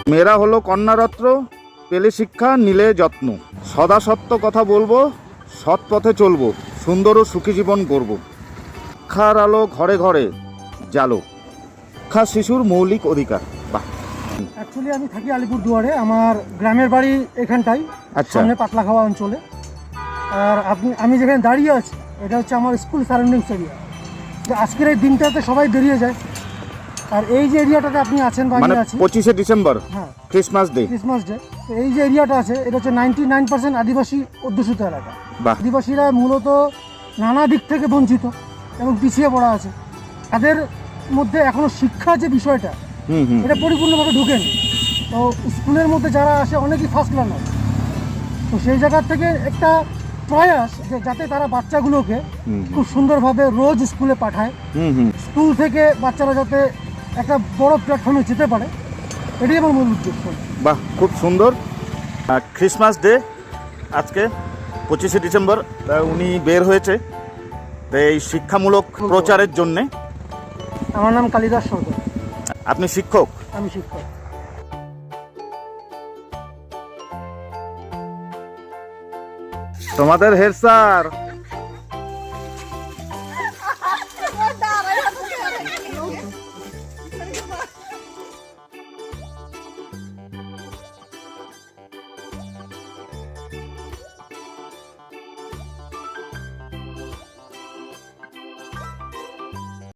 মেয়েরা হলো কন্যারত্ন, পেলে শিক্ষা নিলে যত্ন। সদা সত্য কথা বলবো, সৎ পথে চলবো, সুন্দর ও সুখী জীবন গড়ব। শিক্ষার আলো ঘরে ঘরে জালো, শিক্ষা শিশুর মৌলিক অধিকার। বাহ। অ্যাকচুয়ালি আমি থাকি আলিপুরদুয়ারে, আমার গ্রামের বাড়ি এখানটাই, আচ্ছা। সামনে পাতলাখাওয়া অঞ্চলে। আর আমি যেখানে দাঁড়িয়ে আছি এটা হচ্ছে আমার স্কুল সারাউন্ডিংস এরিয়া। তো আজকের এই দিনটাতে সবাই বেরিয়ে যায়, আর এই যে এরিয়াটাতে আপনি আছেন বা মানে আমি আছি, 25শে ডিসেম্বর, হ্যাঁ, ক্রিসমাস ডে। Christmas day. তো এই যে এরিয়াটা আছে এটা হচ্ছে 99% আদিবাসী অধ্যুষিত এলাকা। বাহ। আদিবাসীরা মূলত নানা দিক থেকে বঞ্চিত এবং পিছিয়ে পড়া আছে। তাদের মধ্যে এখনো শিক্ষা যে বিষয়টা, এটা পরিপূর্ণভাবে ঢুকেনি। তো স্কুলের মধ্যে যারা আসে অনেকেই ফার্স্ট লার্নার। তো সেই জায়গার থেকে একটা প্রয়াস যে যাতে তারা বাচ্চাগুলোকে খুব সুন্দরভাবে রোজ স্কুলে পাঠায়, স্কুল থেকে বাচ্চারা যাতে একটা বড় প্ল্যাটফর্মে যেতে পারে, এটাই আমার মূল উদ্দেশ্য। বাহ, খুব সুন্দর। ক্রিসমাস ডে আজকে 25শে ডিসেম্বর, উনি বের হয়েছে এই শিক্ষামূলক প্রচারের জন্যে। আমার নাম কালিদাস সরকার। আপনি শিক্ষক? আমি শিক্ষক। তোমাদের হেড স্যার